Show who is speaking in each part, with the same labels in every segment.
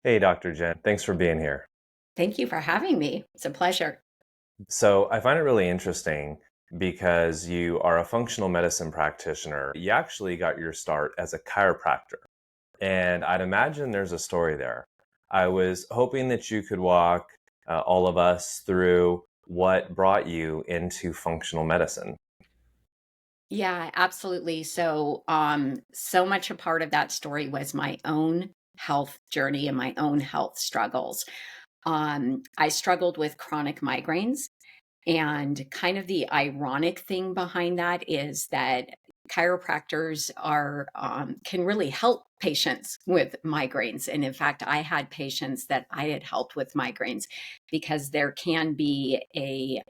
Speaker 1: Hey, Dr. Jen, thanks for being here.
Speaker 2: Thank you for having me. It's a pleasure.
Speaker 1: So, I find it really interesting because you are a functional medicine practitioner. You actually got your start as a chiropractor, and I'd imagine there's a story there. I was hoping that you could walk all of us through what brought you into functional medicine.
Speaker 2: Yeah, absolutely. So much a part of that story was my own health journey and my own health struggles. I struggled with chronic migraines. And kind of the ironic thing behind that is that chiropractors are can really help patients with migraines. And in fact, I had patients that I had helped with migraines because there can be a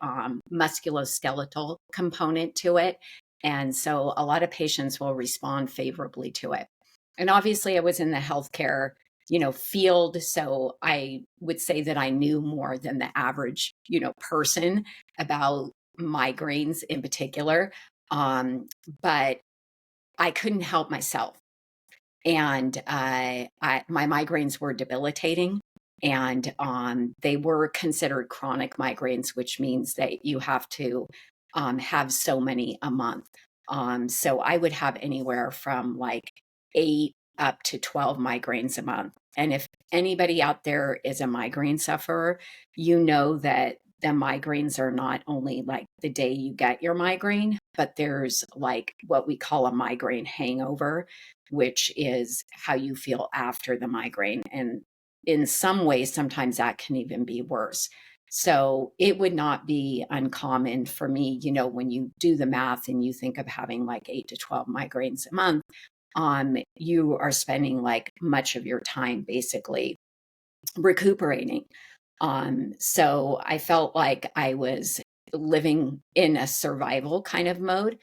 Speaker 2: musculoskeletal component to it. And so a lot of patients will respond favorably to it. And obviously, I was in the healthcare field, so I would say that I knew more than the average person about migraines in particular. But I couldn't help myself. And my migraines were debilitating. And they were considered chronic migraines, which means that you have to have so many a month. So I would have anywhere from like 8 up to 12 migraines a month. And if anybody out there is a migraine sufferer, you know that the migraines are not only like the day you get your migraine, but there's like what we call a migraine hangover, which is how you feel after the migraine. And in some ways, sometimes that can even be worse. So it would not be uncommon for me, when you do the math and you think of having like 8 to 12 migraines a month, you are spending like much of your time basically recuperating. So I felt like I was living in a survival kind of mode.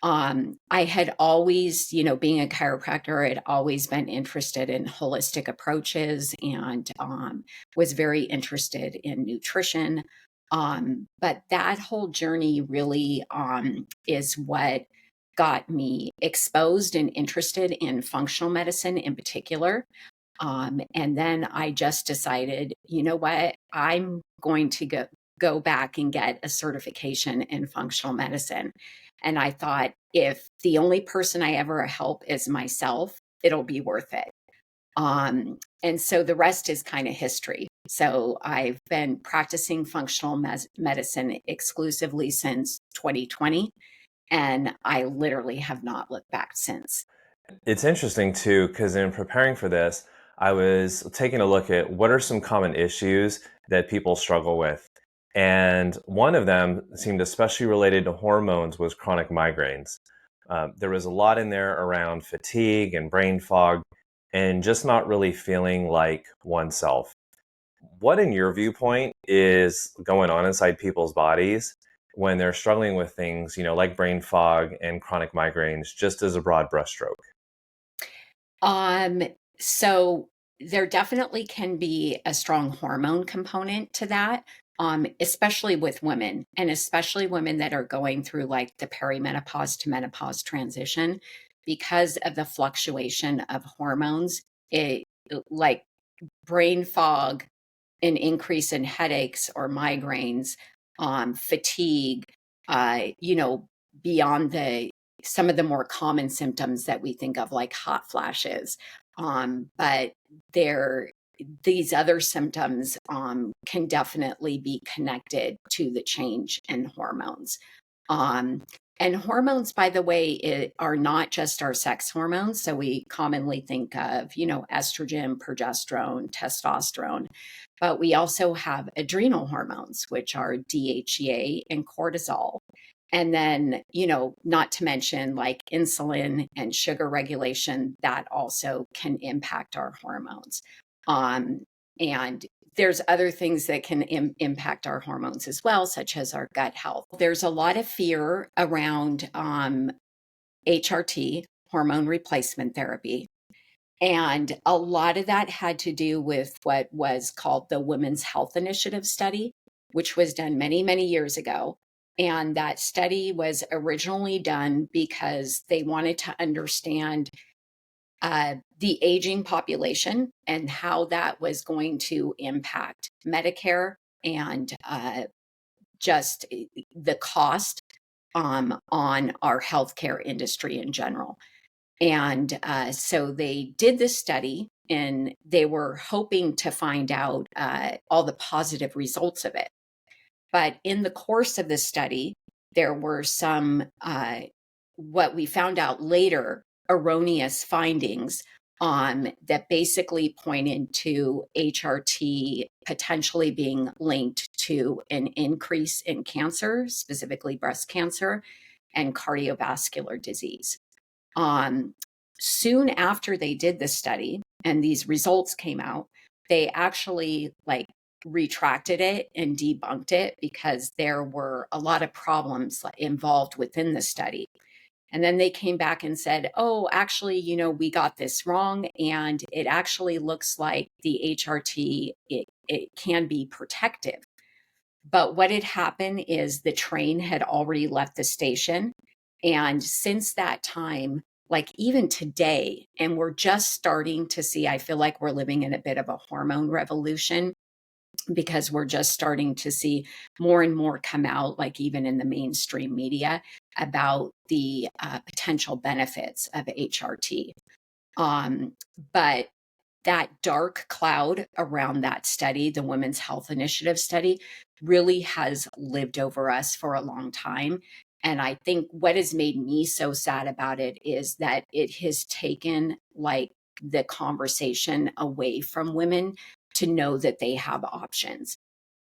Speaker 2: I had always, being a chiropractor, had always been interested in holistic approaches and was very interested in nutrition. But that whole journey really is what got me exposed and interested in functional medicine in particular. And then I just decided, you know what, I'm going to go back and get a certification in functional medicine. And I thought, if the only person I ever help is myself, it'll be worth it. And so the rest is kind of history. So I've been practicing functional medicine exclusively since 2020, and I literally have not looked back since.
Speaker 1: It's interesting too, because in preparing for this, I was taking a look at what are some common issues that people struggle with. And one of them seemed especially related to hormones was chronic migraines. There was a lot in there around fatigue and brain fog and just not really feeling like oneself. What, in your viewpoint, is going on inside people's bodies when they're struggling with things, like brain fog and chronic migraines, just as a broad brushstroke?
Speaker 2: Um, so there definitely can be a strong hormone component to that, especially with women, and especially women that are going through like the perimenopause to menopause transition because of the fluctuation of hormones. It like brain fog, an increase in headaches or migraines, fatigue, beyond the some of the more common symptoms that we think of, like hot flashes. But there, these other symptoms can definitely be connected to the change in hormones. Um, and hormones, by the way, are not just our sex hormones. So we commonly think of, estrogen, progesterone, testosterone, but we also have adrenal hormones, which are DHEA and cortisol. And then, not to mention like insulin and sugar regulation, that also can impact our hormones. And there's other things that can impact our hormones as well, such as our gut health. There's a lot of fear around HRT, hormone replacement therapy. And a lot of that had to do with what was called the Women's Health Initiative study, which was done many, many years ago. And that study was originally done because they wanted to understand the aging population and how that was going to impact Medicare and just the cost on our healthcare industry in general. And so they did this study and they were hoping to find out all the positive results of it. But in the course of the study, there were some, what we found out later, erroneous findings that basically pointed to HRT potentially being linked to an increase in cancer, specifically breast cancer and cardiovascular disease. Um, Soon after they did this study and these results came out, they actually like retracted it and debunked it because there were a lot of problems involved within the study. And then they came back and said, oh, actually, we got this wrong. And it actually looks like the HRT, it can be protective. But what had happened is the train had already left the station. And since that time, like even today, and we're just starting to see, I feel like we're living in a bit of a hormone revolution because we're just starting to see more and more come out, like even in the mainstream media, about the potential benefits of HRT. But that dark cloud around that study, the Women's Health Initiative study, really has lived over us for a long time. And I think what has made me so sad about it is that it has taken like the conversation away from women to know that they have options.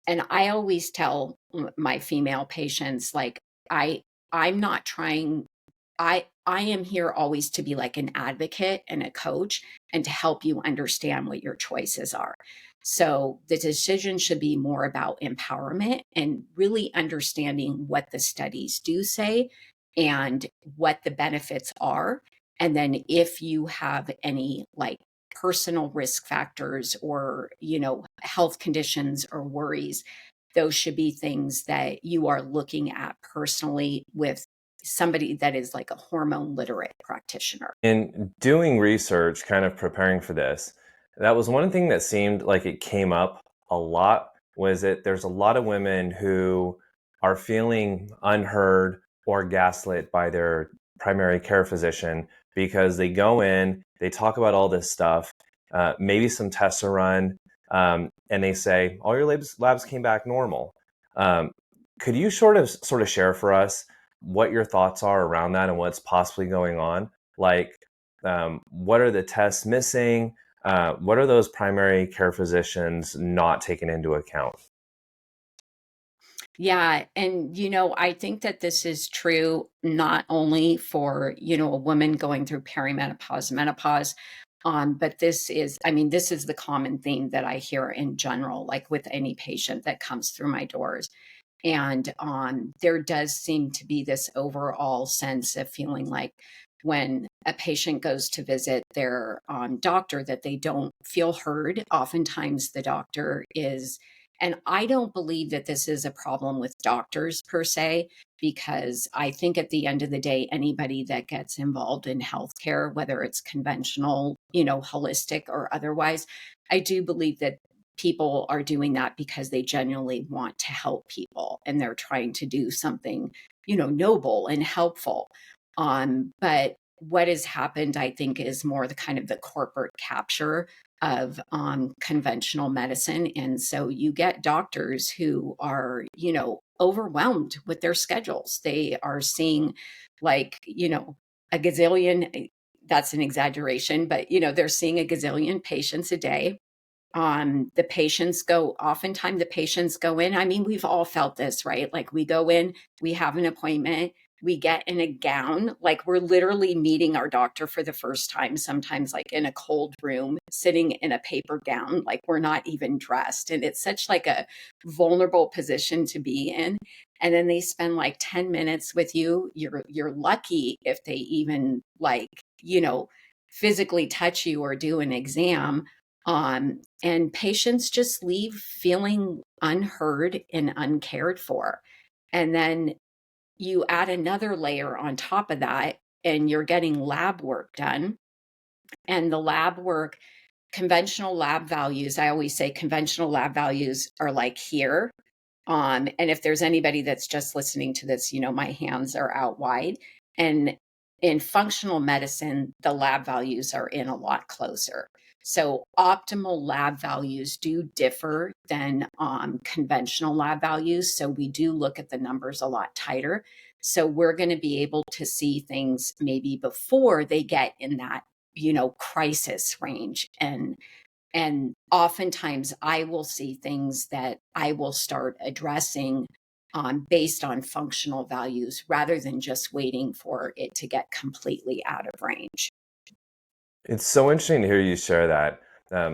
Speaker 2: And I always tell my female patients, like, I I'm not trying I am here always to be like an advocate and a coach and to help you understand what your choices are. So the decision should be more about empowerment and really understanding what the studies do say and what the benefits are. And then if you have any like personal risk factors or, health conditions or worries, those should be things that you are looking at personally with somebody that is like a hormone literate practitioner.
Speaker 1: In doing research, kind of preparing for this, that was one thing that seemed like it came up a lot was that there's a lot of women who are feeling unheard or gaslit by their primary care physician because they go in, they talk about all this stuff, maybe some tests are run, and they say, all your labs came back normal. Um, could you sort of share for us what your thoughts are around that and what's possibly going on? Like, what are the tests missing? What are those primary care physicians not taking into account?
Speaker 2: Yeah. And, I think that this is true not only for, a woman going through perimenopause, menopause, but this is the common theme that I hear in general, like with any patient that comes through my doors. And there does seem to be this overall sense of feeling like when a patient goes to visit their doctor, that they don't feel heard. Oftentimes, the doctor is, and I don't believe that this is a problem with doctors per se, because I think at the end of the day, anybody that gets involved in healthcare, whether it's conventional, holistic or otherwise, I do believe that people are doing that because they genuinely want to help people and they're trying to do something, noble and helpful. But what has happened, I think, is more the kind of the corporate capture of conventional medicine. And so you get doctors who are, overwhelmed with their schedules. They are seeing like, a gazillion, that's an exaggeration, but, they're seeing a gazillion patients a day. Oftentimes the patients go in. I mean, we've all felt this, right? Like we go in, we have an appointment, we get in a gown, like we're literally meeting our doctor for the first time, sometimes like in a cold room, sitting in a paper gown, like we're not even dressed. And it's such like a vulnerable position to be in. And then they spend like 10 minutes with you. You're lucky if they even like, physically touch you or do an exam. And patients just leave feeling unheard and uncared for. And then you add another layer on top of that, and you're getting lab work done. And the lab work, conventional lab values, I always say conventional lab values are like here. And if there's anybody that's just listening to this, my hands are out wide. And in functional medicine, the lab values are in a lot closer. So optimal lab values do differ than conventional lab values. So we do look at the numbers a lot tighter. So we're going to be able to see things maybe before they get in that, crisis range. And oftentimes I will see things that I will start addressing based on functional values rather than just waiting for it to get completely out of range.
Speaker 1: It's so interesting to hear you share that.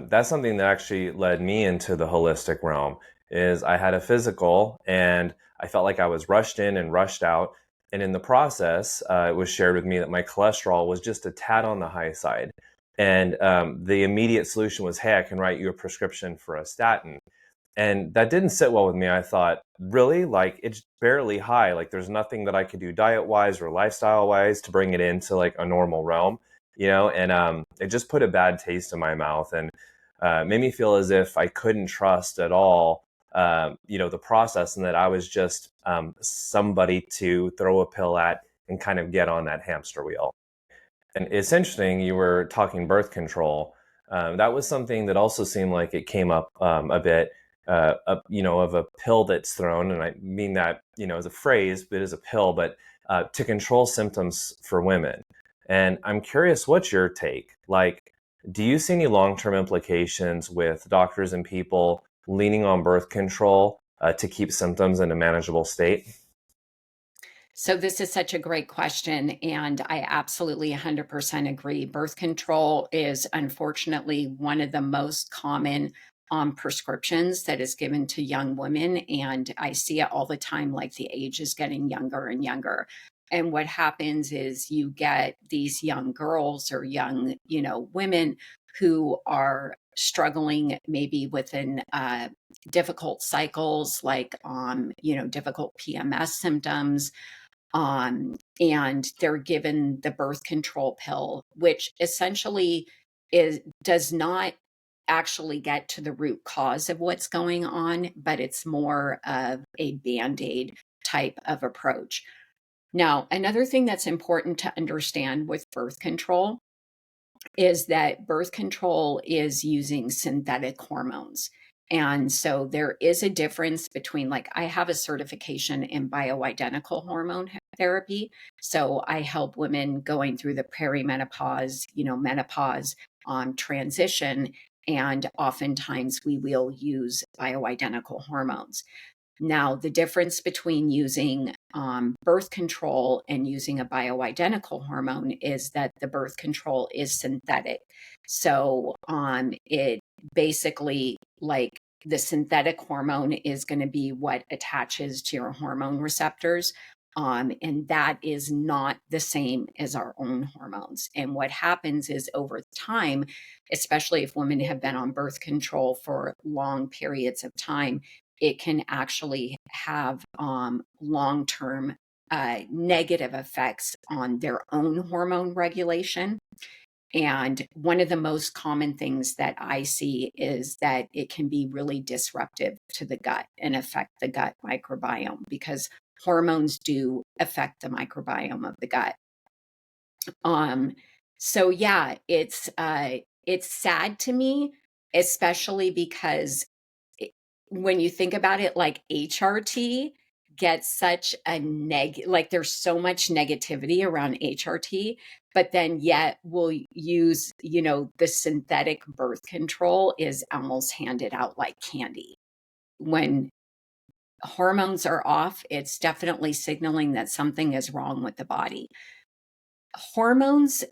Speaker 1: That's something that actually led me into the holistic realm. Is I had a physical and I felt like I was rushed in and rushed out, and in the process, it was shared with me that my cholesterol was just a tad on the high side, and the immediate solution was, "Hey, I can write you a prescription for a statin." And that didn't sit well with me. I thought, really? Like, it's barely high. Like, there's nothing that I could do diet wise or lifestyle wise to bring it into like a normal realm, And it just put a bad taste in my mouth and made me feel as if I couldn't trust at all, the process, and that I was just somebody to throw a pill at and kind of get on that hamster wheel. And it's interesting, you were talking birth control. That was something that also seemed like it came up a bit, of a pill that's thrown. And I mean that, as a phrase, but as a pill, but to control symptoms for women. And I'm curious, what's your take? Like, do you see any long-term implications with doctors and people leaning on birth control to keep symptoms in a manageable state?
Speaker 2: So this is such a great question, and I absolutely 100% agree. Birth control is unfortunately one of the most common prescriptions that is given to young women, and I see it all the time. Like the age is getting younger and younger, and what happens is you get these young girls or young, women who are struggling maybe within difficult cycles, like difficult PMS symptoms, and they're given the birth control pill, which essentially does not actually get to the root cause of what's going on, but it's more of a band-aid type of approach. Now, another thing that's important to understand with birth control is that birth control is using synthetic hormones. And so there is a difference between, like, I have a certification in bioidentical hormone therapy. So I help women going through the perimenopause, menopause transition. And oftentimes we will use bioidentical hormones. Now, the difference between using birth control and using a bioidentical hormone is that the birth control is synthetic. So it basically, like, the synthetic hormone is going to be what attaches to your hormone receptors. And that is not the same as our own hormones. And what happens is over time, especially if women have been on birth control for long periods of time, it can actually have long term negative effects on their own hormone regulation. And one of the most common things that I see is that it can be really disruptive to the gut and affect the gut microbiome, because hormones do affect the microbiome of the gut. Um, so yeah, it's sad to me, especially because it, when you think about it, like HRT gets such a like there's so much negativity around HRT, but then yet we'll use, the synthetic birth control is almost handed out like candy. When hormones are off, it's definitely signaling that something is wrong with the body. Hormones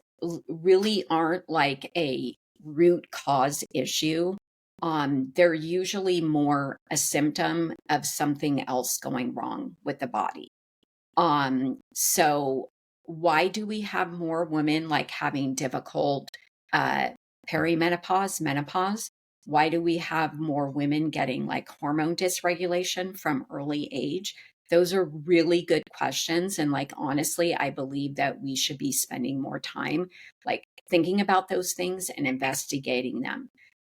Speaker 2: really aren't like a root cause issue. They're usually more a symptom of something else going wrong with the body. So why do we have more women like having difficult uh, perimenopause, menopause? Why do we have more women getting like hormone dysregulation from early age? those are really good questions. And like, honestly, I believe that we should be spending more time like thinking about those things and investigating them.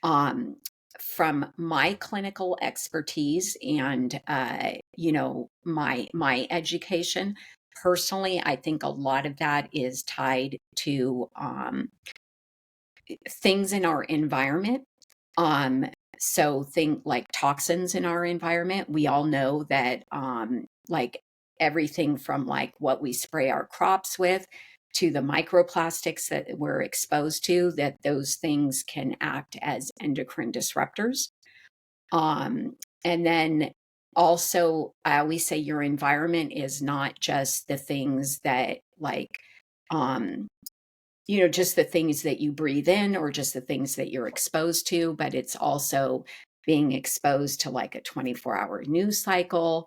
Speaker 2: Um, from my clinical expertise and my education, personally, I think a lot of that is tied to things in our environment. Um, so think like toxins in our environment. We all know that like everything from like what we spray our crops with to the microplastics that we're exposed to, that those things can act as endocrine disruptors. Um, and then also, I always say your environment is not just the things that um, just the things that you breathe in or just the things that you're exposed to, but it's also being exposed to like a 24-hour news cycle,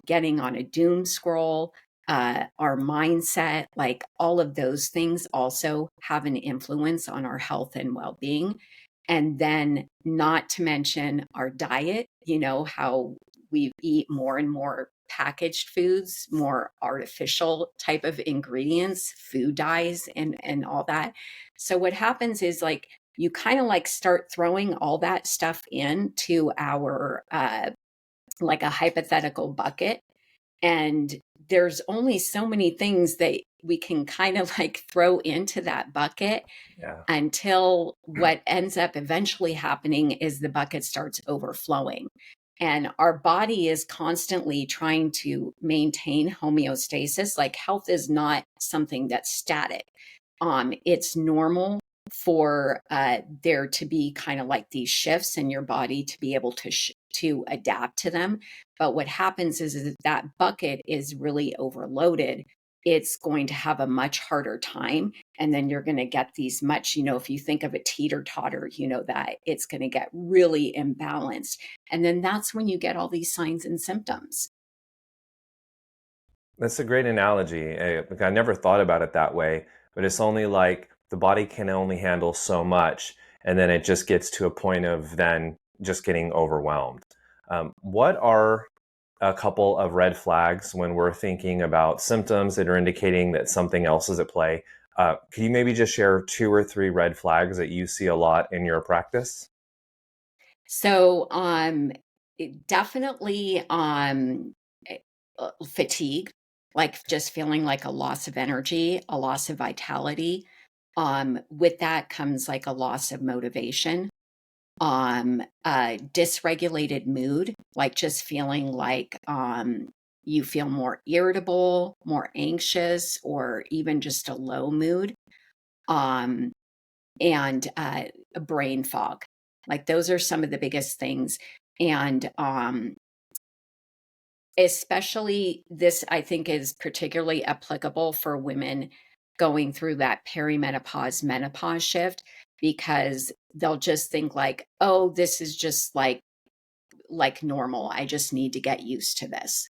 Speaker 2: getting on a doom scroll, our mindset, like all of those things also have an influence on our health and well being. And then, not to mention our diet, how we eat more and more packaged foods, more artificial type of ingredients, food dyes, and all that. So what happens is like you kind of like start throwing all that stuff into our like a hypothetical bucket, and there's only so many things that we can kind of like throw into that bucket
Speaker 1: Yeah.
Speaker 2: until what ends up eventually happening is the bucket starts overflowing. And our body is constantly trying to maintain homeostasis. Like health is not something that's static. It's normal for there to be kind of like these shifts in your body to be able to adapt to them. But what happens is that that bucket is really overloaded. It's going to have a much harder time. And then you're going to get these much, if you think of a teeter totter, that it's going to get really imbalanced. And then that's when you get all these signs and symptoms.
Speaker 1: That's a great analogy. I never thought about it that way, but it's only like the body can only handle so much, and then it just gets to a point of then just getting overwhelmed. What are a couple of red flags when we're thinking about symptoms that are indicating that something else is at play? Can you maybe just share 2 or 3 red flags that you see a lot in your practice?
Speaker 2: So, definitely eh, fatigue, like just feeling like a loss of energy, a loss of vitality. With that comes like a loss of motivation. Dysregulated mood, like just feeling like you feel more irritable, more anxious, or even just a low mood. Um, and a brain fog. Like those are some of the biggest things. And especially this, I think, is particularly applicable for women going through that perimenopause menopause shift, because they'll just think like, oh, this is just like normal. I just need to get used to this.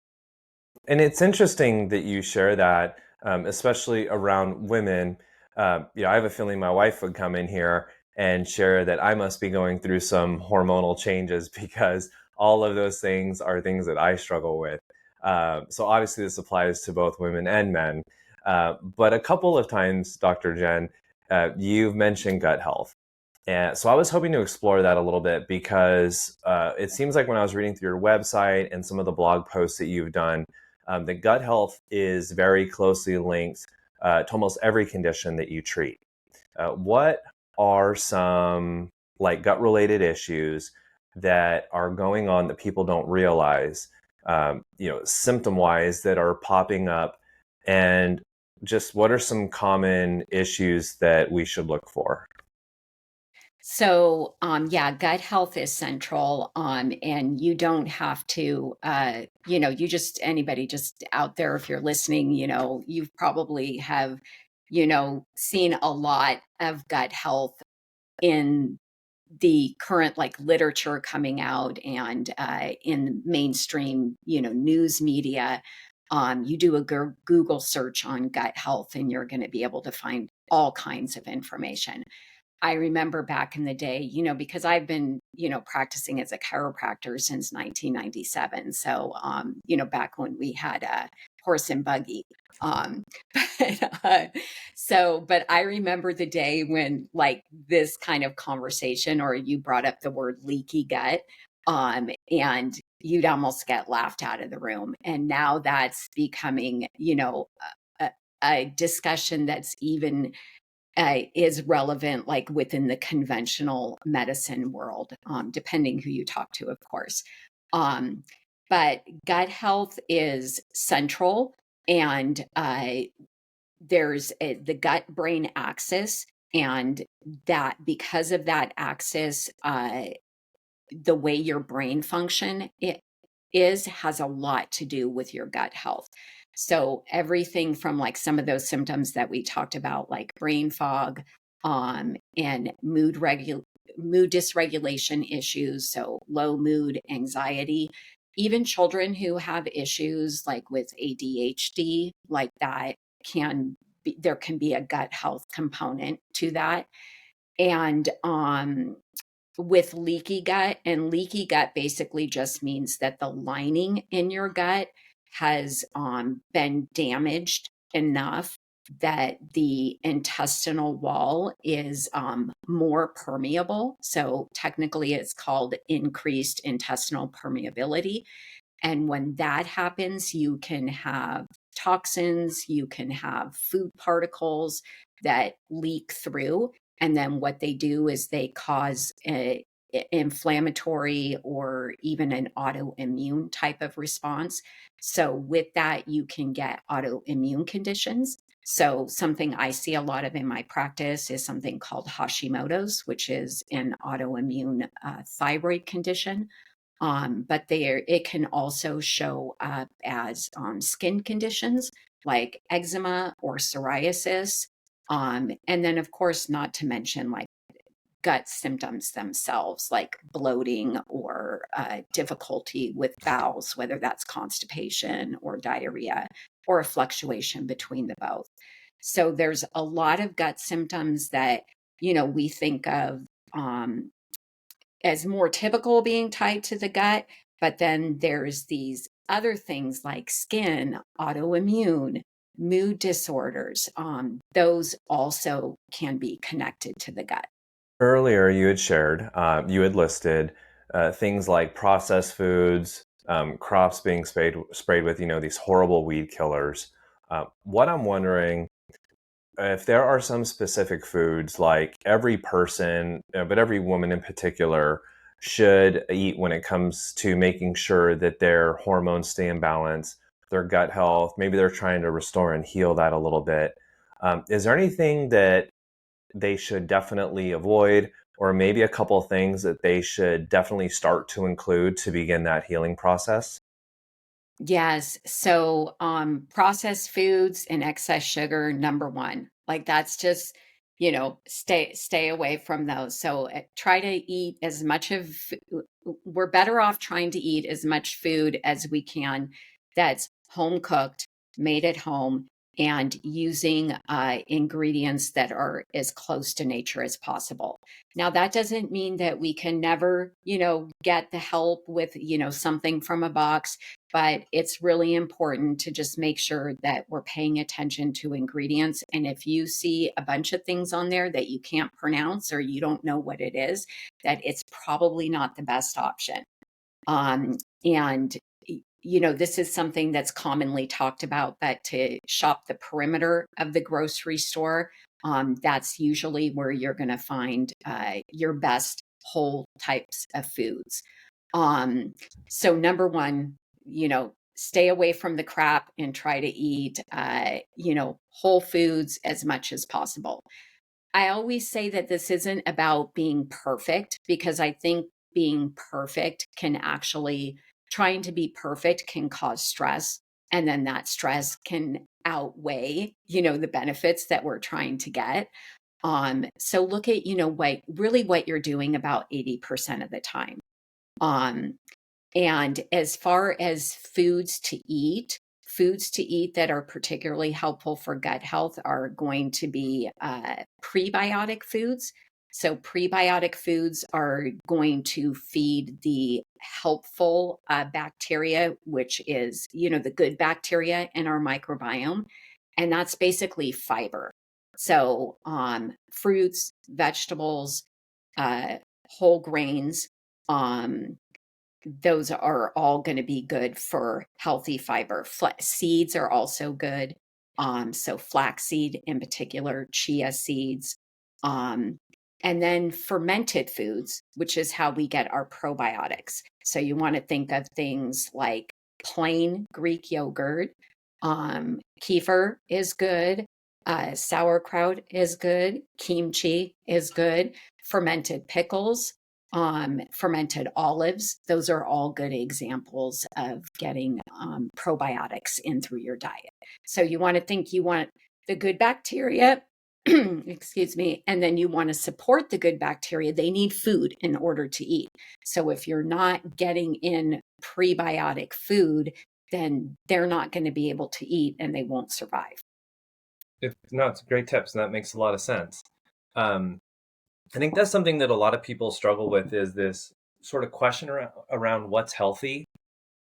Speaker 1: And it's interesting that you share that, especially around women. I have a feeling my wife would come in here and share that I must be going through some hormonal changes because all of those things are things that I struggle with. So obviously, this applies to both women and men. But a couple of times, Dr. Jen, you've mentioned gut health. And so I was hoping to explore that a little bit because it seems like when I was reading through your website and some of the blog posts that you've done, the gut health is very closely linked to almost every condition that you treat. What are some like gut related issues that are going on that people don't realize, symptom wise that are popping up? And just what are some common issues that we should look for?
Speaker 2: So, yeah, gut health is central. And you don't have to, you just, anybody just out there, if you're listening, you probably have, seen a lot of gut health in the current like literature coming out and in mainstream, news media. You do a Google search on gut health and you're going to be able to find all kinds of information. I remember back in the day, because I've been, practicing as a chiropractor since 1997. So, back when we had a horse and buggy. Um, but, but I remember the day when like this kind of conversation, or you brought up the word leaky gut, and you'd almost get laughed out of the room. And now that's becoming, a, a discussion that's even is relevant, like within the conventional medicine world, depending who you talk to, of course. Um, but gut health is central, and there's the gut brain axis, and that because of that axis, the way your brain function has a lot to do with your gut health. So everything from like some of those symptoms that we talked about, like brain fog, and mood dysregulation issues, so low mood, anxiety, even children who have issues like with ADHD, like that there can be a gut health component to that. And with leaky gut, and leaky gut basically just means that the lining in your gut has been damaged enough that the intestinal wall is more permeable. So technically it's called increased intestinal permeability. And when that happens, you can have toxins, you can have food particles that leak through. And then what they do is they cause a inflammatory or even an autoimmune type of response. So with that, you can get autoimmune conditions. So something I see a lot of in my practice is something called Hashimoto's, which is an autoimmune thyroid condition. But it can also show up as skin conditions like eczema or psoriasis. And then, of course, not to mention like gut symptoms themselves, like bloating or difficulty with bowels, whether that's constipation or diarrhea or a fluctuation between the both. So there's a lot of gut symptoms that, we think of as more typical being tied to the gut. But then there's these other things like skin, autoimmune, mood disorders. Those also can be connected to the gut.
Speaker 1: Earlier, you had shared, you had listed things like processed foods, crops being sprayed with, these horrible weed killers. What I'm wondering, if there are some specific foods like every person, but every woman in particular, should eat when it comes to making sure that their hormones stay in balance, their gut health, maybe they're trying to restore and heal that a little bit. Is there anything that they should definitely avoid, or maybe a couple of things that they should definitely start to include to begin that healing process?
Speaker 2: Yes. So, processed foods and excess sugar, number one. Like that's just, stay away from those. So, try to eat as much of. We're better off trying to eat as much food as we can that's home cooked, made at home, and using ingredients that are as close to nature as possible. Now, that doesn't mean that we can never, get the help with, something from a box, but it's really important to just make sure that we're paying attention to ingredients. And if you see a bunch of things on there that you can't pronounce or you don't know what it is, that it's probably not the best option. And this is something that's commonly talked about, but to shop the perimeter of the grocery store, that's usually where you're going to find your best whole types of foods. Um, so number one, stay away from the crap and try to eat, whole foods as much as possible. I always say that this isn't about being perfect, because I think being perfect can actually, trying to be perfect can cause stress. And then that stress can outweigh, the benefits that we're trying to get. So look at, what you're doing about 80% of the time. Um, and as far as foods to eat that are particularly helpful for gut health are going to be prebiotic foods. So prebiotic foods are going to feed the helpful bacteria, which is, the good bacteria in our microbiome. And that's basically fiber. So fruits, vegetables, uh, whole grains, um, those are all going to be good for healthy fiber. Seeds are also good. So flaxseed in particular, chia seeds, um, and then fermented foods, which is how we get our probiotics. So you want to think of things like plain Greek yogurt, kefir is good, sauerkraut is good, kimchi is good, fermented pickles, fermented olives. Those are all good examples of getting probiotics in through your diet. So you want to think you want the good bacteria, excuse me, and then you want to support the good bacteria. They need food in order to eat. So if you're not getting in prebiotic food, then they're not going to be able to eat and they won't survive.
Speaker 1: No, it's great tips, and that makes a lot of sense. Um, I think that's something that a lot of people struggle with is this sort of question around what's healthy,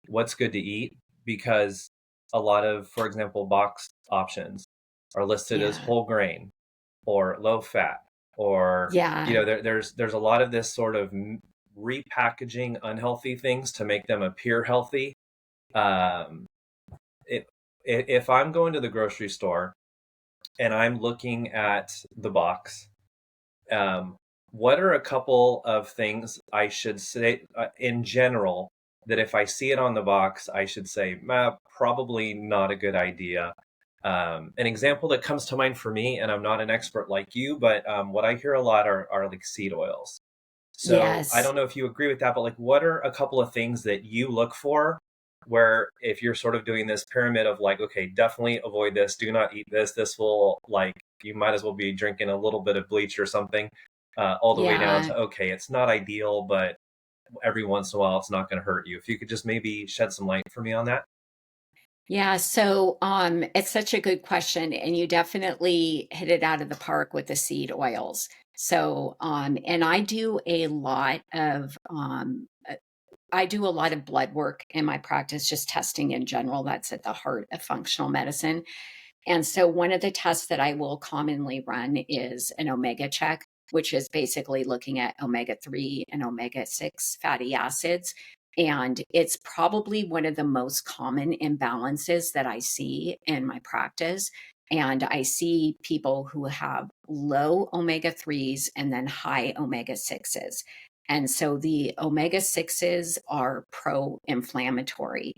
Speaker 1: what's good to eat, because a lot of, for example, box options are listed as
Speaker 2: Yeah.
Speaker 1: whole grain or low fat, or
Speaker 2: Yeah.
Speaker 1: there's a lot of this sort of repackaging unhealthy things to make them appear healthy. Um, it, if I'm going to the grocery store and I'm looking at the box, um, what are a couple of things I should say in general that if I see it on the box, I should say, probably not a good idea? An example that comes to mind for me, and I'm not an expert like you, but what I hear a lot are like seed oils. So I
Speaker 2: Yes.
Speaker 1: don't know if you agree with that, but like, what are a couple of things that you look for where if you're sort of doing this pyramid of like, okay, definitely avoid this, do not eat this, this will like, you might as well be drinking a little bit of bleach or something, all the way down
Speaker 2: Yeah.
Speaker 1: to, okay, it's not ideal, but every once in a while, it's not going to hurt you. If you could just maybe shed some light for me on that.
Speaker 2: Yeah, so it's such a good question, and you definitely hit it out of the park with the seed oils. So, and I do a lot of blood work in my practice, just testing in general. That's at the heart of functional medicine. And so one of the tests that I will commonly run is an omega check, which is basically looking at omega 3 and omega 6 fatty acids. And it's probably one of the most common imbalances that I see in my practice. And I see people who have low omega 3s and then high omega 6s. And so the omega 6s are pro inflammatory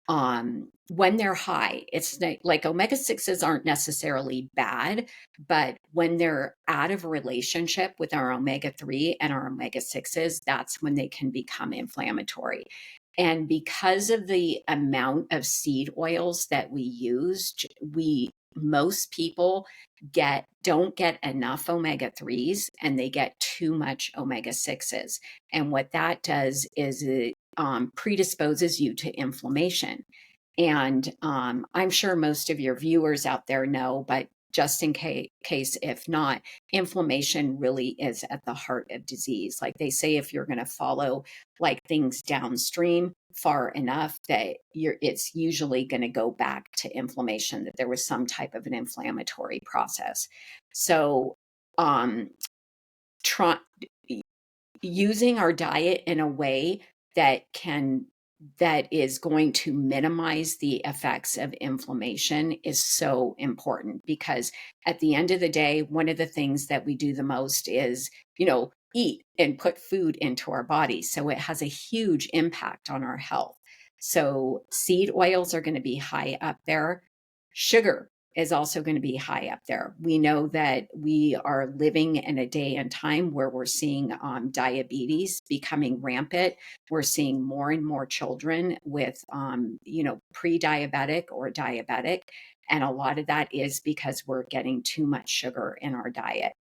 Speaker 2: when they're high. It's like omega 6s aren't necessarily bad, but when they're out of relationship with our omega 3 and our omega 6s, that's when they can become inflammatory. And because of the amount of seed oils that we use, most people don't get enough omega 3s and they get too much omega 6s. And what that does is it predisposes you to inflammation. And I'm sure most of your viewers out there know, but just in case, if not, inflammation really is at the heart of disease. Like they say, if you're going to follow like things downstream far enough, that it's usually going to go back to inflammation, that there was some type of an inflammatory process. So, um, try, using our diet in a way that is going to minimize the effects of inflammation is so important, because at the end of the day, one of the things that we do the most is, eat and put food into our body. So it has a huge impact on our health. So seed oils are going to be high up there. Sugar is also going to be high up there. We know that we are living in a day and time where we're seeing diabetes becoming rampant. We're seeing more and more children with, pre-diabetic or diabetic. And a lot of that is because we're getting too much sugar in our diet.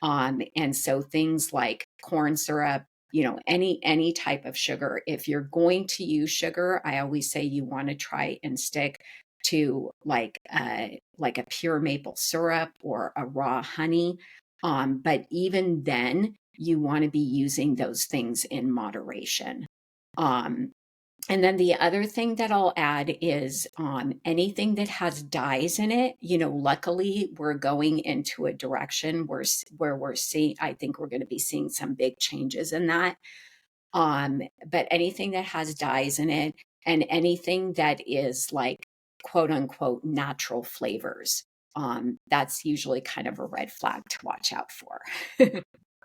Speaker 2: And so things like corn syrup, any type of sugar. If you're going to use sugar, I always say you want to try and stick to like a pure maple syrup or a raw honey. But even then, you want to be using those things in moderation. Um, and then the other thing that I'll add is anything that has dyes in it. Luckily, we're going into a direction where we're seeing, I think we're going to be seeing some big changes in that. But anything that has dyes in it and anything that is like quote unquote natural flavors, that's usually kind of a red flag to watch out for.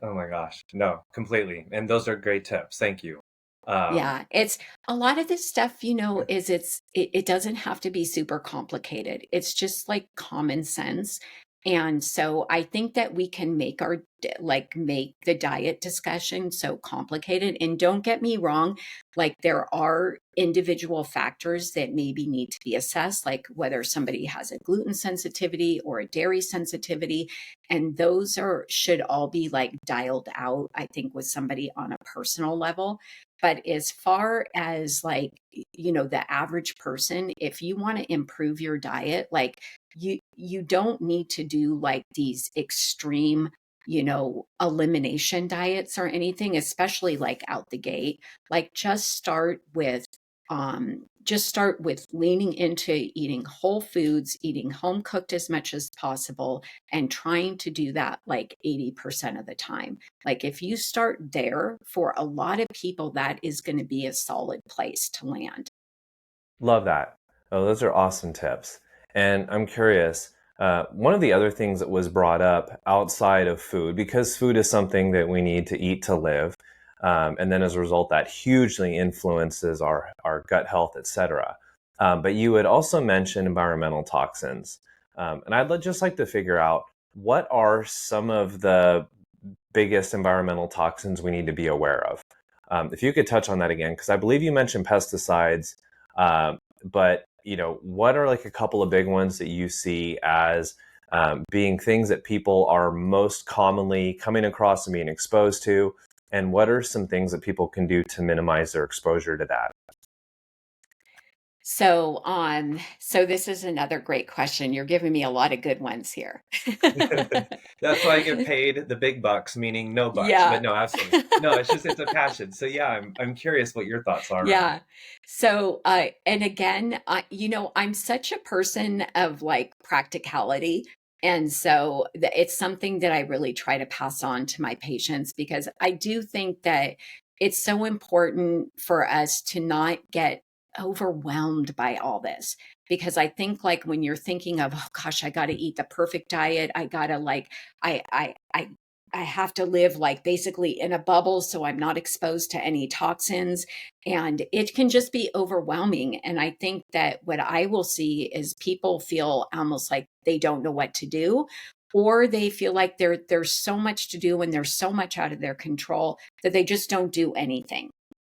Speaker 1: Oh my gosh. No, completely. And those are great tips. Thank you. Um,
Speaker 2: Yeah, it's a lot of this stuff, it doesn't have to be super complicated. It's just like common sense. And so I think that we can make the diet discussion so complicated. And don't get me wrong, like there are individual factors that maybe need to be assessed, like whether somebody has a gluten sensitivity or a dairy sensitivity. And those should all be like dialed out, I think, with somebody on a personal level. But as far as like, the average person, if you want to improve your diet, like you don't need to do like these extreme, elimination diets or anything, especially like out the gate. Like just start with leaning into eating whole foods, eating home cooked as much as possible, and trying to do that like 80% of the time. Like if you start there, for a lot of people, that is going to be a solid place to land.
Speaker 1: Love that. Oh, those are awesome tips. And I'm curious, one of the other things that was brought up outside of food, because food is something that we need to eat to live, and then as a result, that hugely influences our gut health, etc. But you had also mentioned environmental toxins. And just like to figure out what are some of the biggest environmental toxins we need to be aware of. If you could touch on that again, because I believe you mentioned pesticides, but what are like a couple of big ones that you see as being things that people are most commonly coming across and being exposed to, and what are some things that people can do to minimize their exposure to that?
Speaker 2: So this is another great question. You're giving me a lot of good ones here.
Speaker 1: That's why I get paid the big bucks, meaning no bucks. But
Speaker 2: Yeah.
Speaker 1: no, absolutely. No, it's a passion. So yeah, I'm curious what your thoughts are around it.
Speaker 2: Yeah. So, and again, I'm such a person of like practicality. And so it's something that I really try to pass on to my patients, because I do think that it's so important for us to not get overwhelmed by all this. Because I think like when you're thinking of, oh gosh, I got to eat the perfect diet, I got to like, I have to live like basically in a bubble so I'm not exposed to any toxins. And it can just be overwhelming. And I think that what I will see is people feel almost like they don't know what to do, or they feel like there's so much to do and there's so much out of their control that they just don't do anything.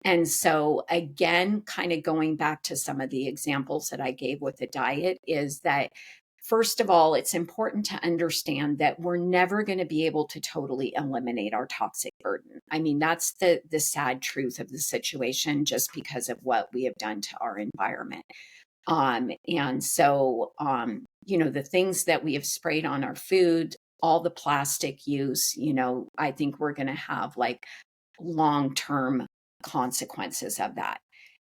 Speaker 2: And so, again, kind of going back to some of the examples that I gave with the diet, is that first of all, it's important to understand that we're never going to be able to totally eliminate our toxic burden. I mean, that's the sad truth of the situation, just because of what we have done to our environment. And so, the things that we have sprayed on our food, all the plastic use, I think we're going to have like long-term consequences of that.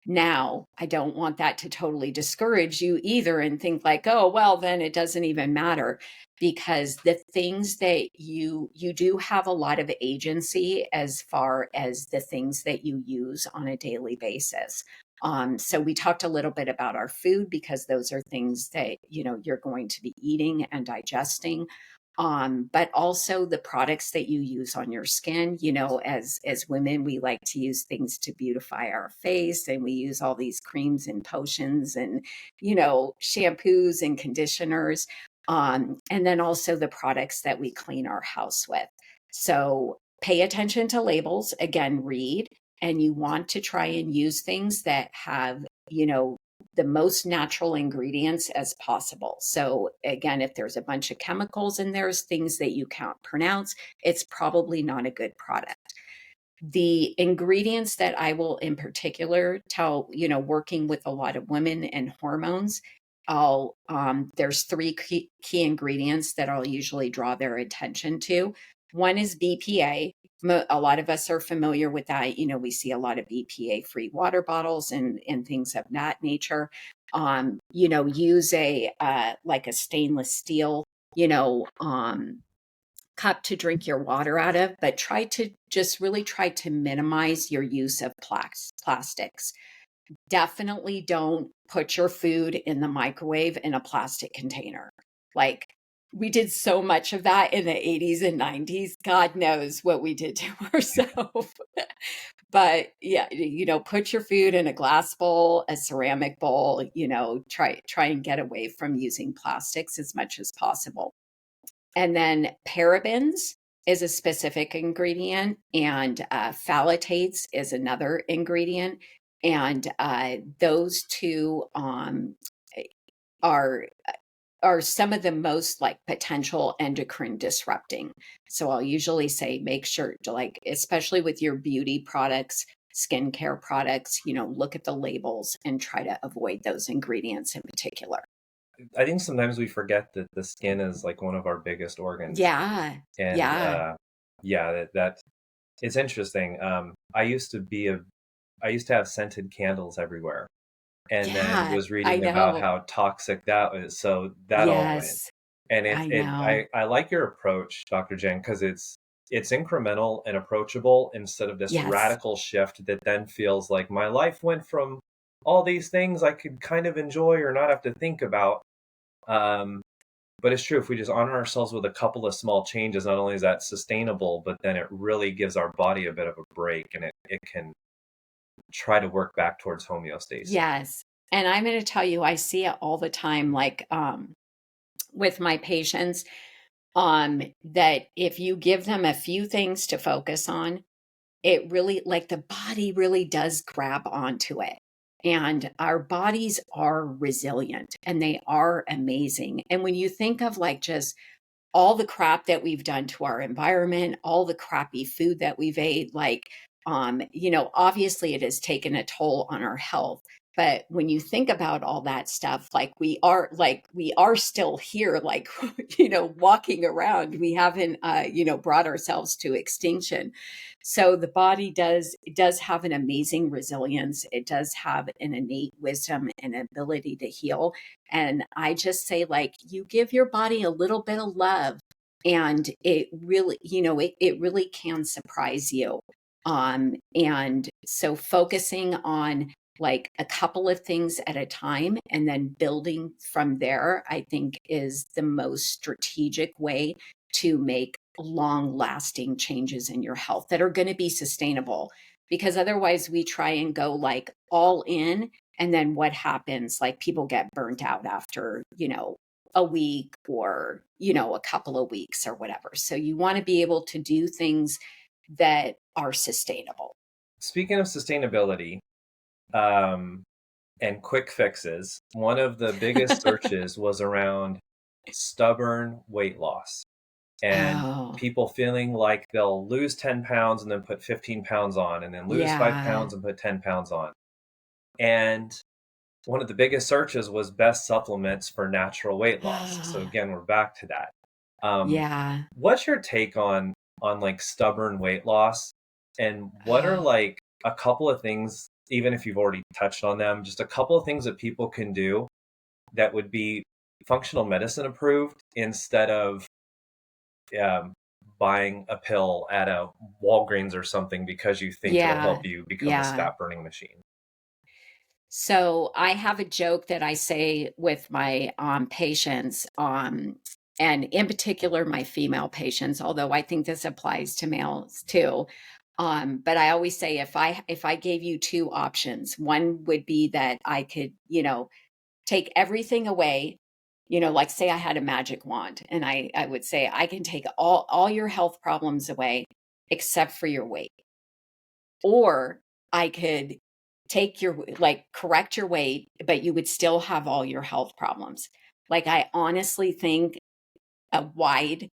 Speaker 2: Now, I don't want that to totally discourage you either and think like, oh, well, then it doesn't even matter, because the things that you do have a lot of agency as far as the things that you use on a daily basis. So we talked a little bit about our food, because those are things that, you're going to be eating and digesting. But also the products that you use on your skin. As women, we like to use things to beautify our face, and we use all these creams and potions and shampoos and conditioners. And then also the products that we clean our house with. So pay attention to labels. Again, read. And you want to try and use things that have the most natural ingredients as possible. So again, if there's a bunch of chemicals and there's things that you can't pronounce, it's probably not a good product. The ingredients that I will in particular tell, working with a lot of women and hormones, there's three key ingredients that I'll usually draw their attention to. One is BPA. A lot of us are familiar with that. We see a lot of BPA free water bottles and things of that nature. Use like a stainless steel, cup to drink your water out of, but really try to minimize your use of plastics. Definitely don't put your food in the microwave in a plastic container. Like, we did so much of that in the 80s and 90s. God knows what we did to ourselves. But yeah, put your food in a glass bowl, a ceramic bowl, try and get away from using plastics as much as possible. And then parabens is a specific ingredient, and phthalates is another ingredient. And those two are some of the most like potential endocrine disrupting. So I'll usually say make sure to, like, especially with your beauty products, skincare products, look at the labels and try to avoid those ingredients in particular.
Speaker 1: I think sometimes we forget that the skin is like one of our biggest organs.
Speaker 2: Yeah.
Speaker 1: And
Speaker 2: Yeah.
Speaker 1: yeah, that it's interesting. I used to have scented candles everywhere, and then
Speaker 2: Yeah.
Speaker 1: was
Speaker 2: I
Speaker 1: reading about
Speaker 2: know.
Speaker 1: how toxic that was. So that all went.
Speaker 2: Yes.
Speaker 1: And
Speaker 2: I know.
Speaker 1: I like your approach, Dr. Jen, because it's incremental and approachable instead of this
Speaker 2: Yes.
Speaker 1: radical shift that then feels like my life went from all these things I could kind of enjoy or not have to think about. Um, but it's true, if we just honor ourselves with a couple of small changes, not only is that sustainable, but then it really gives our body a bit of a break, and it can try to work back towards homeostasis.
Speaker 2: Yes. And I'm going to tell you, I see it all the time, like with my patients, that if you give them a few things to focus on, it really, like, the body really does grab onto it. And our bodies are resilient and they are amazing. And when you think of like just all the crap that we've done to our environment, all the crappy food that we've ate, like, obviously it has taken a toll on our health. But when you think about all that stuff, like, we are still here, like, walking around. We haven't, brought ourselves to extinction. So the body does have an amazing resilience. It does have an innate wisdom and ability to heal. And I just say, like, you give your body a little bit of love, and it really, it really can surprise you. And so focusing on like a couple of things at a time and then building from there, I think is the most strategic way to make long lasting changes in your health that are going to be sustainable. Because otherwise, we try and go like all in, and then what happens? Like, people get burnt out after, a week or, a couple of weeks or whatever. So you want to be able to do things that are sustainable.
Speaker 1: Speaking of sustainability, um, and quick fixes, one of the biggest searches was around stubborn weight loss and
Speaker 2: Oh,
Speaker 1: people feeling like they'll lose 10 pounds and then put 15 pounds on, and then lose 5
Speaker 2: yeah.
Speaker 1: pounds and put 10 pounds on. And one of the biggest searches was best supplements for natural weight loss. So again, we're back to that.
Speaker 2: Yeah.
Speaker 1: What's your take on like stubborn weight loss, and what are like a couple of things, even if you've already touched on them, just a couple of things that people can do that would be functional medicine approved instead of um, buying a pill at a Walgreens or something because you think it'll
Speaker 2: Yeah.
Speaker 1: help you become this
Speaker 2: Yeah.
Speaker 1: fat burning machine.
Speaker 2: So I have a joke that I say with my patients, and in particular my female patients, although I think this applies to males too. But I always say, if I gave you two options, one would be that I could, take everything away, like, say I had a magic wand, and I would say I can take all your health problems away except for your weight. Or I could take your like, correct your weight, but you would still have all your health problems. Like, I honestly think a wide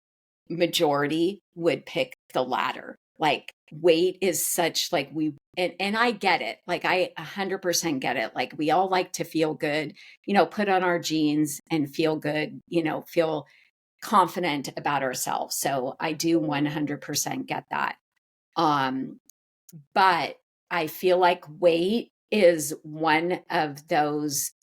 Speaker 2: majority would pick the latter. like weight is such like and I get it. Like I 100% get it. Like we all like to feel good, put on our jeans and feel good, feel confident about ourselves. So I do 100% get that. Um, but I feel like weight is one of the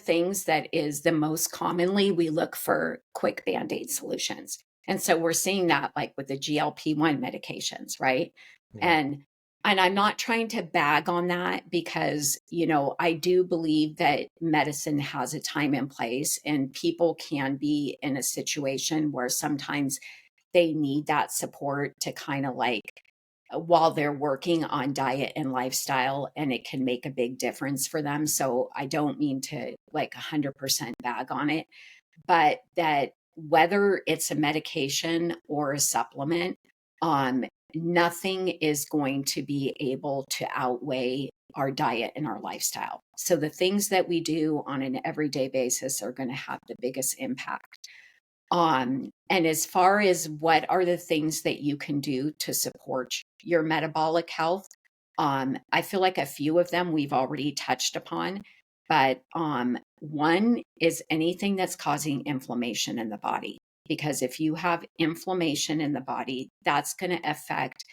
Speaker 2: things that is the most commonly we look for quick band-aid solutions. And so we're seeing that like with the GLP-1 medications, right?
Speaker 1: Yeah.
Speaker 2: And I'm not trying to bag on that because, I do believe that medicine has a time and place, and people can be in a situation where sometimes they need that support to kind of like while they're working on diet and lifestyle, and it can make a big difference for them. So I don't mean to like 100% bag on it, but that whether it's a medication or a supplement, um, nothing is going to be able to outweigh our diet and our lifestyle. So the things that we do on an everyday basis are going to have the biggest impact. And as far as what are the things that you can do to support your metabolic health, I feel like a few of them we've already touched upon, but one is anything that's causing inflammation in the body. Because if you have inflammation in the body, that's going to affect